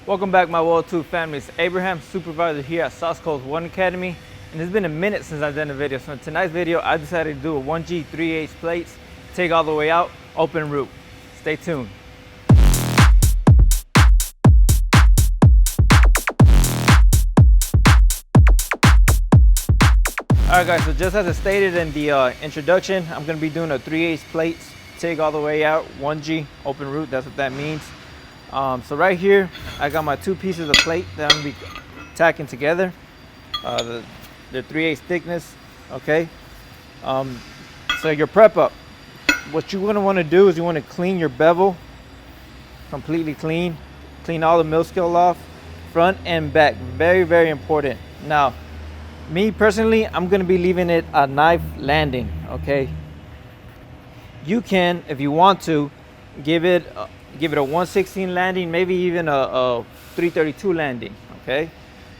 Welcome back, my World 2 family. It's Abraham, supervisor here at South Coast Welding Academy. And it's been a minute since I've done a video. So in tonight's video, I decided to do a 1G 3/8 plates, TIG all the way out, open root. Stay tuned. Alright guys, so just as I stated in the introduction, I'm going to be doing a 3/8 plates, TIG all the way out, 1G, open root, that's what that means. So right here, I got my two pieces of plate that I'm going to be tacking together. They're 3/8 thickness, okay? So your prep up, what you're going to want to do is you want to clean your bevel, completely clean all the mill scale off, front and back, very, very important. Now, me personally, I'm going to be leaving it a knife landing, okay? You can, if you want to, give it a 1/16 landing, maybe even a 3/32 landing, okay?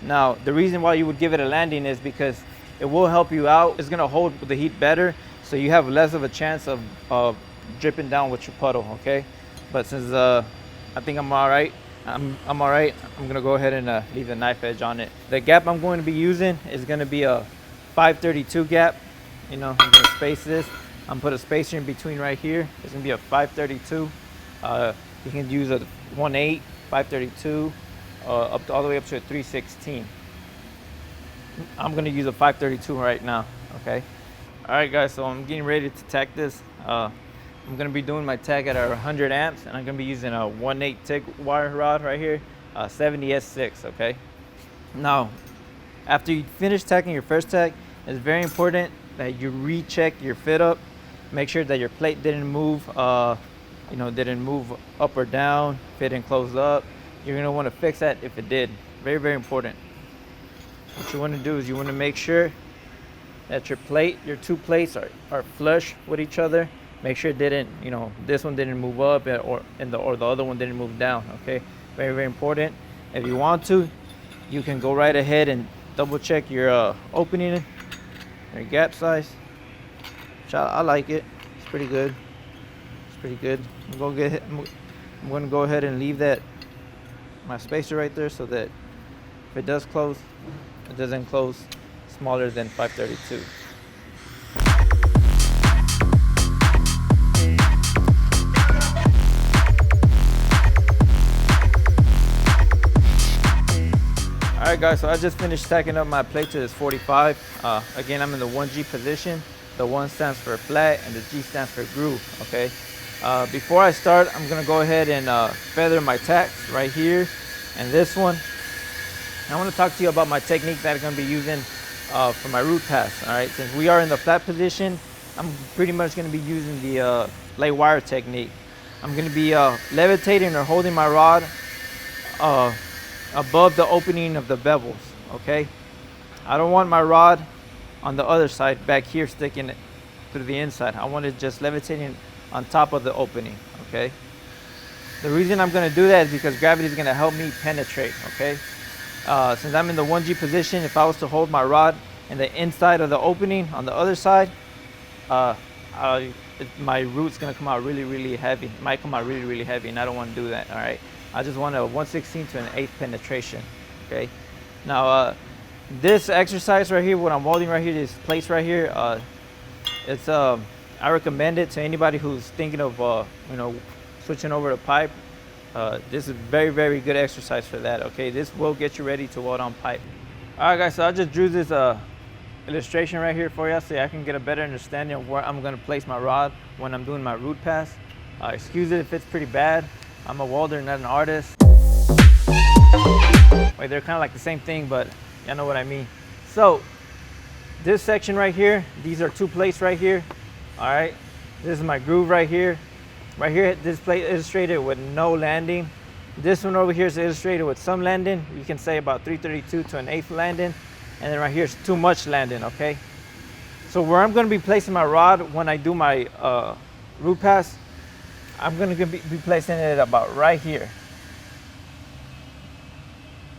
Now, the reason why you would give it a landing is because it will help you out. It's going to hold the heat better, so you have less of a chance of dripping down with your puddle, okay? But since I think I'm all right, I'm all right, I'm going to go ahead and leave the knife edge on it. The gap I'm going to be using is going to be a 532 gap. You know, I'm going to space this. I'm going to put a spacer in between right here. It's going to be a 532. You can use a 1/8, 532, all the way up to a 3/16. I'm going to use a 532 right now, okay? All right, guys, so I'm getting ready to tack this. I'm going to be doing my tack at 100 amps, and I'm going to be using a 1/8 TIG wire rod right here, 70S6, okay? Now, after you finish tacking your first tack, it's very important that you recheck your fit up. Make sure that your plate didn't move, didn't move up or down, fit and close up. You're going to want to fix that if it did. Very, very important. What you want to do is you want to make sure that your two plates are flush with each other. Make sure it didn't, this one didn't move up or the other one didn't move down, okay? Very, very important. If you want to, you can go right ahead and double check your opening, your gap size. I like it. It's pretty good. It's pretty good. I'm going to go ahead and leave my spacer right there so that if it does close, it doesn't close smaller than 532. Alright guys, so I just finished tacking up my plate to this 45. Again, I'm in the 1G position. The 1 stands for flat and the G stands for groove, okay? Before I start, I'm gonna go ahead and feather my tacks right here and this one. I want to talk to you about my technique that I'm gonna be using for my root pass, alright? Since we are in the flat position, I'm pretty much gonna be using the lay wire technique. I'm gonna be levitating or holding my rod above the opening of the bevels, okay? I don't want my rod on the other side back here sticking through the inside. I want it just levitating on top of the opening, okay? The reason I'm gonna do that is because gravity is gonna help me penetrate, okay? Since I'm in the 1G position, if I was to hold my rod in the inside of the opening on the other side, my root's gonna come out really, really heavy. It might come out really, really heavy, and I don't wanna do that, all right? I just want a 1/16 to an 1/8 penetration, okay? Now, this exercise right here, what I'm welding right here, these plates right here, I recommend it to anybody who's thinking of, switching over to pipe. This is very, very good exercise for that, okay? This will get you ready to weld on pipe. All right, guys, so I just drew this illustration right here for you so I can get a better understanding of where I'm gonna place my rod when I'm doing my root pass. Excuse it if it's pretty bad. I'm a welder, not an artist. Wait, they're kind of like the same thing, but y'all know what I mean. So this section right here, these are two plates right here. All right, this is my groove right here. Right here, this plate illustrated with no landing. This one over here is illustrated with some landing. You can say about 3/32 to an 1/8 landing. And then right here is too much landing, okay? So where I'm gonna be placing my rod when I do my root pass, I'm gonna be placing it about right here.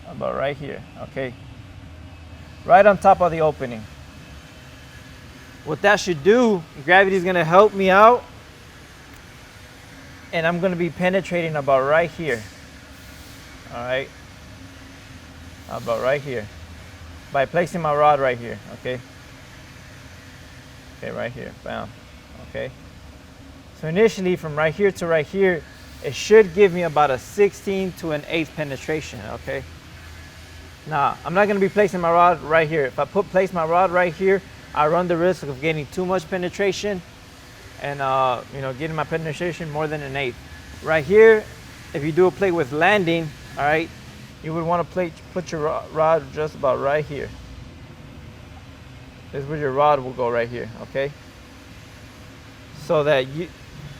About right here, okay? Right on top of the opening. What that should do, gravity is gonna help me out, and I'm gonna be penetrating about right here. all right, about right here, by placing my rod right here, okay? Okay, right here, bam, okay? So initially from right here to right here, it should give me about a 16 to an 1/8 penetration, okay? Now, I'm not gonna be placing my rod right here. If I place my rod right here, I run the risk of getting too much penetration and you know, getting my penetration more than an 1/8. Right here, if you do a plate with landing, all right, you would want to put your rod just about right here. This is where your rod will go right here, okay? So that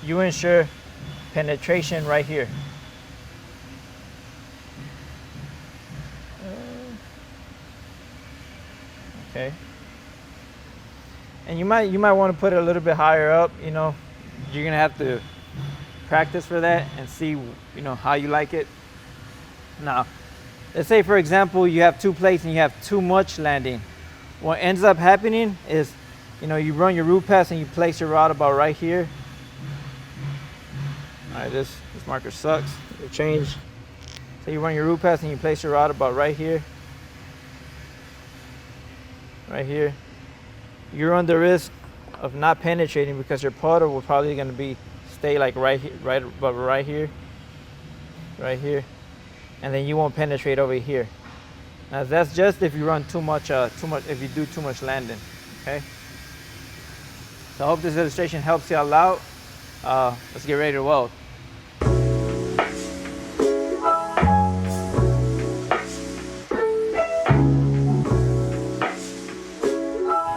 you ensure penetration right here. Okay. And you might want to put it a little bit higher up, you know. You're gonna have to practice for that and see, you know, how you like it. Now, let's say for example you have 2 plates and you have too much landing. What ends up happening is, you know, you run your root pass and you place your rod about right here. All right, this marker sucks. It changed. So you run your root pass and you place your rod about right here. Right here. You're on the risk of not penetrating because your putter will probably gonna stay like right here, right here, and then you won't penetrate over here. Now that's just if you run too much, if you do too much landing, okay? So I hope this illustration helps y'all out. Let's get ready to weld.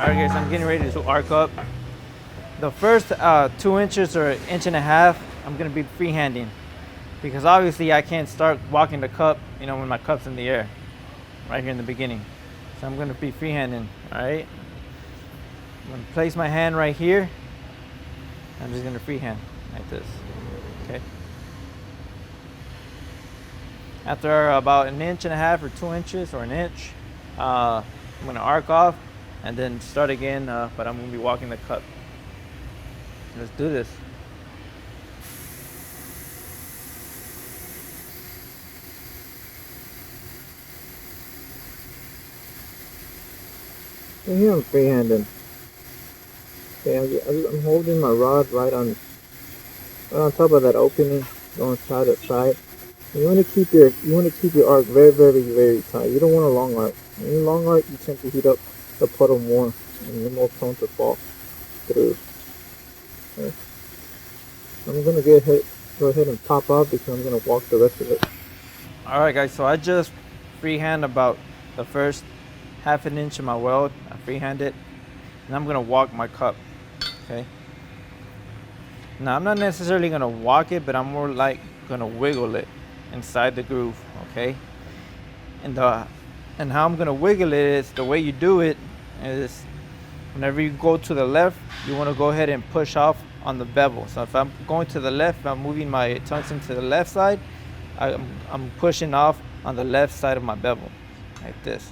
Alright guys, I'm getting ready to arc up. The first 2 inches or 1.5 inches, I'm gonna be freehanding because obviously I can't start walking the cup, you know, when my cup's in the air, right here in the beginning. So I'm gonna be freehanding, all right? I'm gonna place my hand right here. I'm just gonna freehand like this, okay? After about 1.5 inches or 2 inches or 1 inch, I'm gonna arc off and then start again, but I'm gonna be walking the cup. Let's do this. So here I'm freehanding. Okay, I'm holding my rod right on top of that opening, going side to side. You want to keep your arc very, very, very tight. You don't want a long arc. When you long arc, you tend to heat up the puddle more, and you're more prone to fall through. Okay. I'm gonna go ahead and pop off because I'm gonna walk the rest of it. All right, guys. So I just freehand about the first 1/2 inch of my weld. I freehand it, and I'm gonna walk my cup. Okay. Now I'm not necessarily gonna walk it, but I'm more like gonna wiggle it inside the groove. Okay. And how I'm gonna wiggle it is, the way you do it is, whenever you go to the left, you want to go ahead and push off on the bevel. So if I'm going to the left, if I'm moving my tungsten to the left side, I'm pushing off on the left side of my bevel, like this.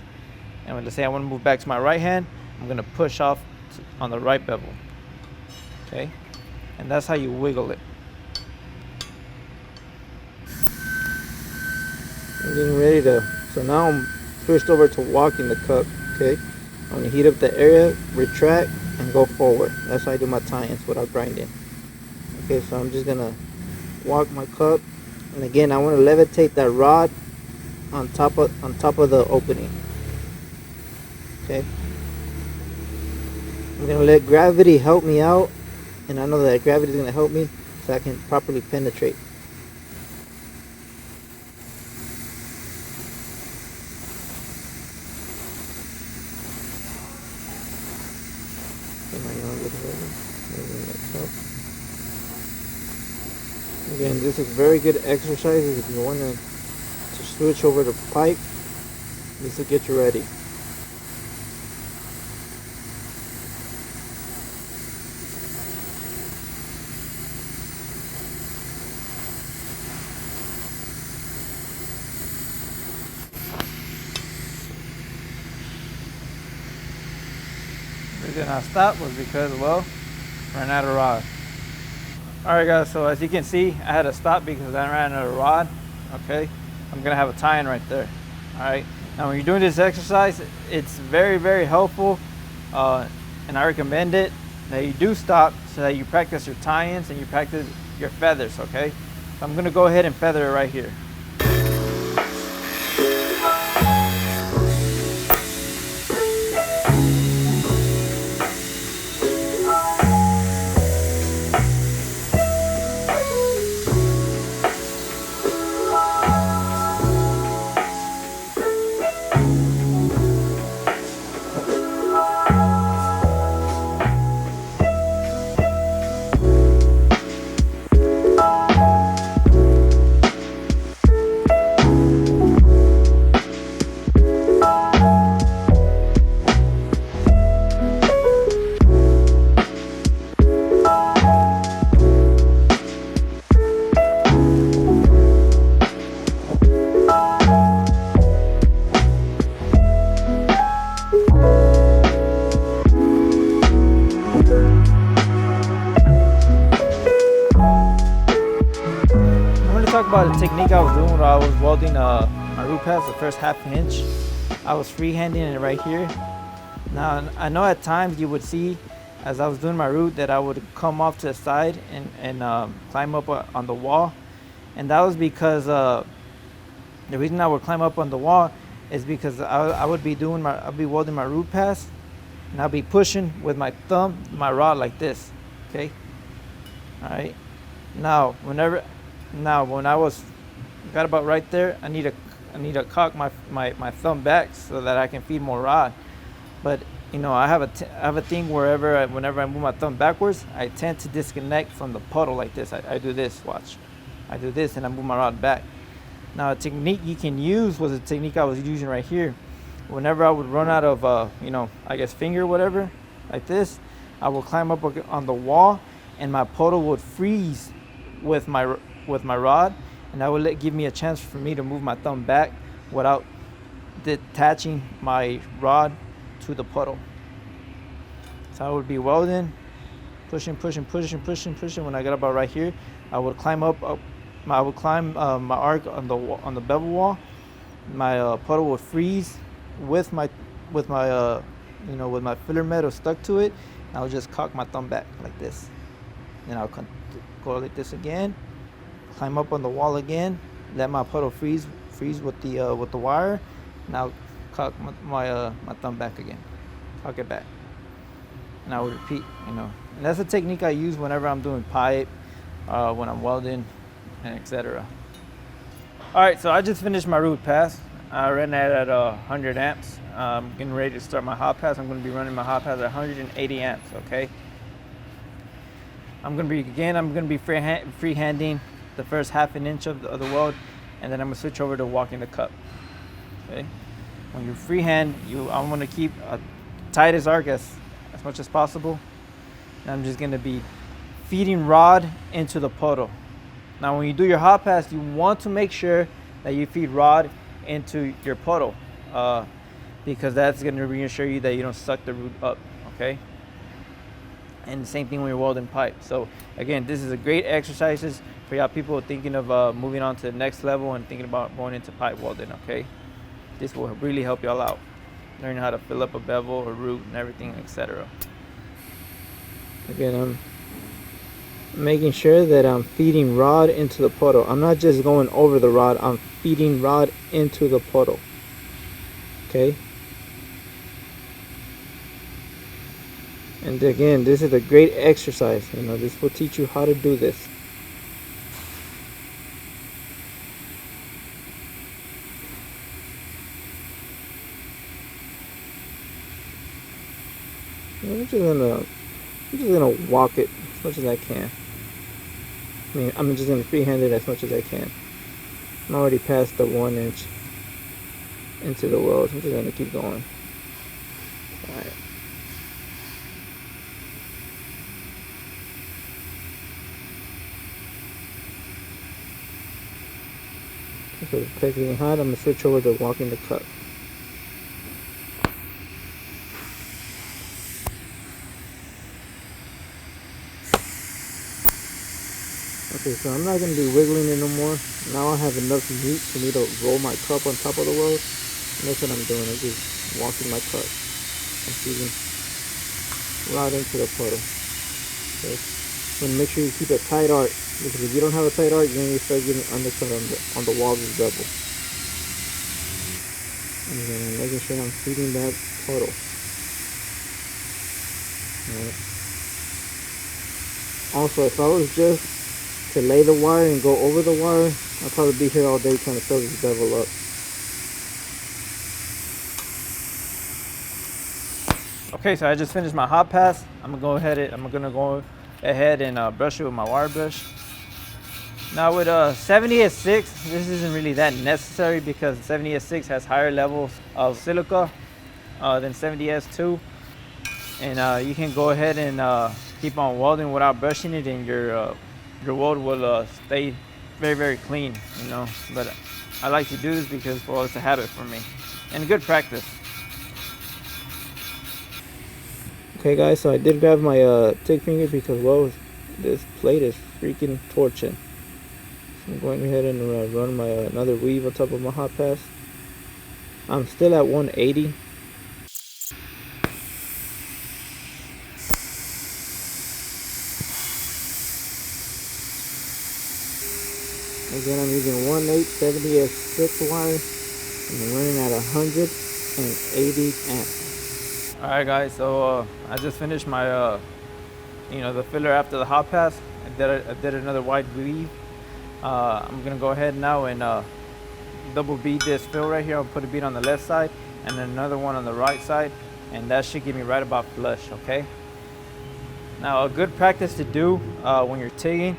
And when, let's say I want to move back to my right hand, I'm going to push off on the right bevel. Okay? And that's how you wiggle it. I'm getting ready to, so now I'm switched over to walking the cup. Okay? I'm going to heat up the area, retract, and go forward. That's how I do my tie-ins without grinding. Okay, so I'm just going to walk my cup. And again, I want to levitate that rod on top of the opening. Okay. I'm going to let gravity help me out. And I know that gravity is going to help me so I can properly penetrate. Again, this is very good exercises if you want to switch over to pipe. This will get you ready. The reason I stopped was because, well, ran out of rod. All right, guys, so as you can see, I had to stop because I ran out of rod. Okay, I'm gonna have a tie-in right there. All right. Now, when you're doing this exercise, it's very, very helpful, and I recommend it that you do stop so that you practice your tie-ins and you practice your feathers. Okay. So I'm gonna go ahead and feather it right here. About the technique I was doing while I was welding my root pads, the first half inch. I was freehanding it right here. Now, I know at times you would see as I was doing my root that I would come off to the side and climb up on the wall. And that was because the reason I would climb up on the wall is because I would be welding my root pads, and I'll be pushing with my thumb, my rod like this, okay? All right. Now, when I got about right there, I need to cock my thumb back so that I can feed more rod. But you know, I have a thing whenever I move my thumb backwards, I tend to disconnect from the puddle like this. I do this, watch. I do this and I move my rod back. Now, a technique you can use was a technique I was using right here. Whenever I would run out of, I guess finger, whatever, like this, I will climb up on the wall and my puddle would freeze with my rod, and that would give me a chance for me to move my thumb back without detaching my rod to the puddle. So I would be welding, pushing. When I got about right here, I would climb my arc on the bevel wall. My puddle would freeze with my filler metal stuck to it. And I would just cock my thumb back like this. Then I'll go like this again. Climb up on the wall again, let my puddle freeze with the wire. Now cock my thumb back again, cock it back, and I would repeat. And that's a technique I use whenever I'm doing pipe, when I'm welding, and etc. All right, so I just finished my root pass. I ran that at 100 amps. I'm getting ready to start my hot pass. I'm going to be running my hot pass at 180 amps. Okay. I'm going to be freehanding the first half an inch of the weld, and then I'm gonna switch over to walking the cup. Okay. When you freehand, I'm gonna keep a tightest arc as much as possible. And I'm just gonna be feeding rod into the puddle. Now, when you do your hot pass, you want to make sure that you feed rod into your puddle, because that's gonna reassure you that you don't suck the root up. Okay. And the same thing when you're welding pipe. So again, this is a great exercises for y'all people thinking of moving on to the next level and thinking about going into pipe welding. Okay, this will really help y'all out, learning how to fill up a bevel, or root, and everything, etc. Again, I'm making sure that I'm feeding rod into the puddle. I'm not just going over the rod, I'm feeding rod into the puddle. Okay. And again, this is a great exercise. This will teach you how to do this. I'm just gonna walk it as much as I can. I'm just gonna freehand it as much as I can. I'm already past the 1 inch into the weld. I'm just gonna keep going. Alright. So it's getting hot. I'm gonna switch over to walking the cup. Okay, so I'm not going to be wiggling it no more. Now I have enough meat for me to roll my cup on top of the weld. And that's what I'm doing. I'm just walking my cup. I'm feeding right into the puddle. Okay. And make sure you keep a tight arc, because if you don't have a tight arc, you're going to start getting undercut on the walls of bevel. And then I'm making sure I'm feeding that puddle. Alright. Also, if I was just to lay the wire and go over the wire, I'll probably be here all day trying to fill this bevel up. Okay, so I just finished my hot pass. I'm gonna go ahead and brush it with my wire brush. Now with 70S6, this isn't really that necessary because 70S6 has higher levels of silica than 70S2, and you can go ahead and keep on welding without brushing it, and your weld will stay very, very clean, you know. But I like to do this because, well, it's a habit for me and good practice. Okay guys, so I did grab my TIG finger because, well, this plate is freaking torching. So I'm going ahead and run my another weave on top of my hot pass. I'm still at 180. Again, I'm using 1/8 70S6 wire, and I'm running at 180 amps. All right, guys. So I just finished my, the filler after the hot pass. I did another wide weave. I'm gonna go ahead now and double bead this fill right here. I'll put a bead on the left side and then another one on the right side, and that should give me right about flush. Okay. Now a good practice to do when you're TIGging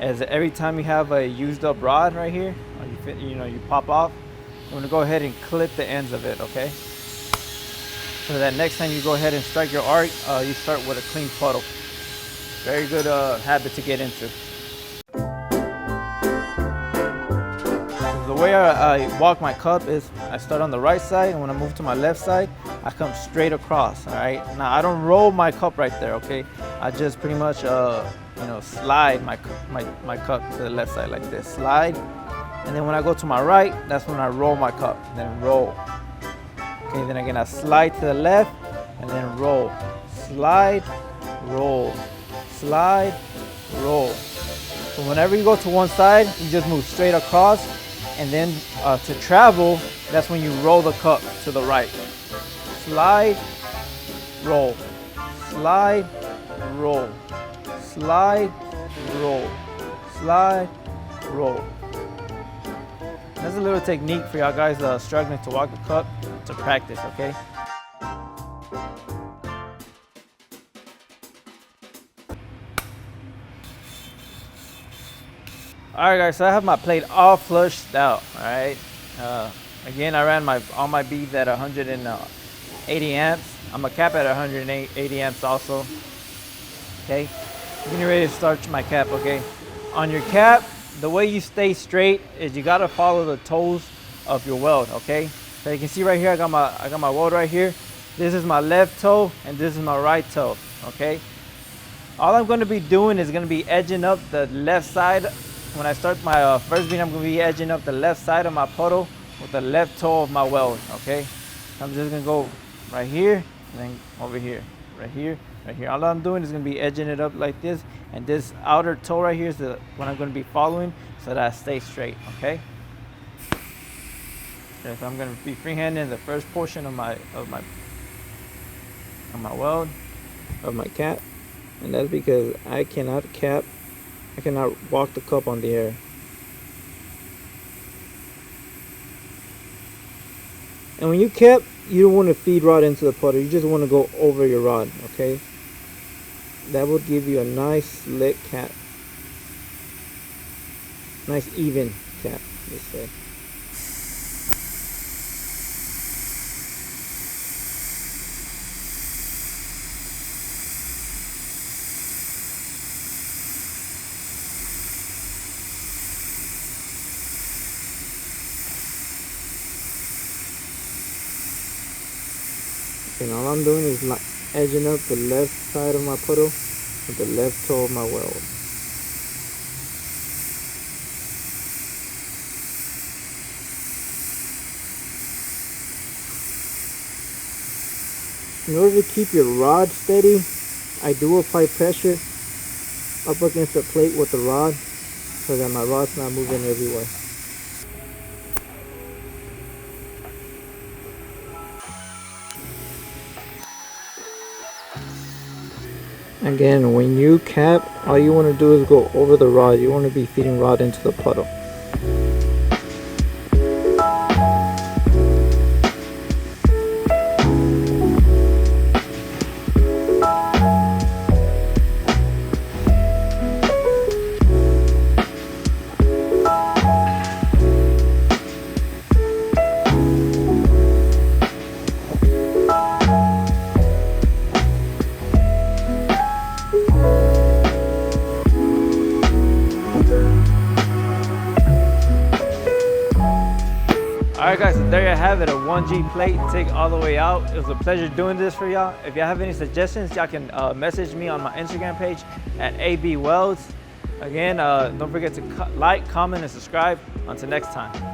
is every time you have a used up rod right here, or you pop off, you want to go ahead and clip the ends of it. Okay. So that next time you go ahead and strike your arc, you start with a clean puddle. Very good habit to get into. The way I walk my cup is I start on the right side, and when I move to my left side, I come straight across. All right. Now I don't roll my cup right there. Okay. I just pretty much slide my cup to the left side like this. Slide, and then when I go to my right, that's when I roll my cup. Then roll. Okay, then again I slide to the left and then roll. Slide, roll. Slide, roll. So whenever you go to one side, you just move straight across, and then to travel, that's when you roll the cup to the right. Slide, roll. Slide, roll. Slide, roll. Slide, roll. That's a little technique for y'all guys struggling to walk the cup, to practice, okay? Alright guys, so I have my plate all flushed out, alright? Again, I ran all my beads at 180 amps. I'm gonna cap at 180 amps also, okay? I'm getting ready to start my cap, okay? On your cap, the way you stay straight is you gotta follow the toes of your weld, okay? So you can see right here, I got my weld right here. This is my left toe and this is my right toe, okay? All I'm gonna be doing is gonna be edging up the left side. When I start my first bead, I'm gonna be edging up the left side of my puddle with the left toe of my weld, okay? So I'm just gonna go right here and then over here, right here, right here. All I'm doing is gonna be edging it up like this, and this outer toe right here is the one I'm gonna be following so that I stay straight, okay? Okay, so I'm gonna be freehanding the first portion of my weld, Of my cap, and that's because I cannot walk the cup on the air. And when you cap, you don't want to feed rod into the puddle, you just want to go over your rod, okay? That would give you a nice slick cap. Nice even cap, let's say. And all I'm doing is edging up the left side of my puddle with the left toe of my weld. In order to keep your rod steady, I do apply pressure up against the plate with the rod so that my rod's not moving everywhere. Again, when you cap, all you want to do is go over the rod. You want to be feeding rod into the puddle. Alright guys, so there you have it, a 1G plate TIG all the way out. It was a pleasure doing this for y'all. If y'all have any suggestions, y'all can message me on my Instagram page at AB Welds. Again, don't forget to like, comment, and subscribe. Until next time.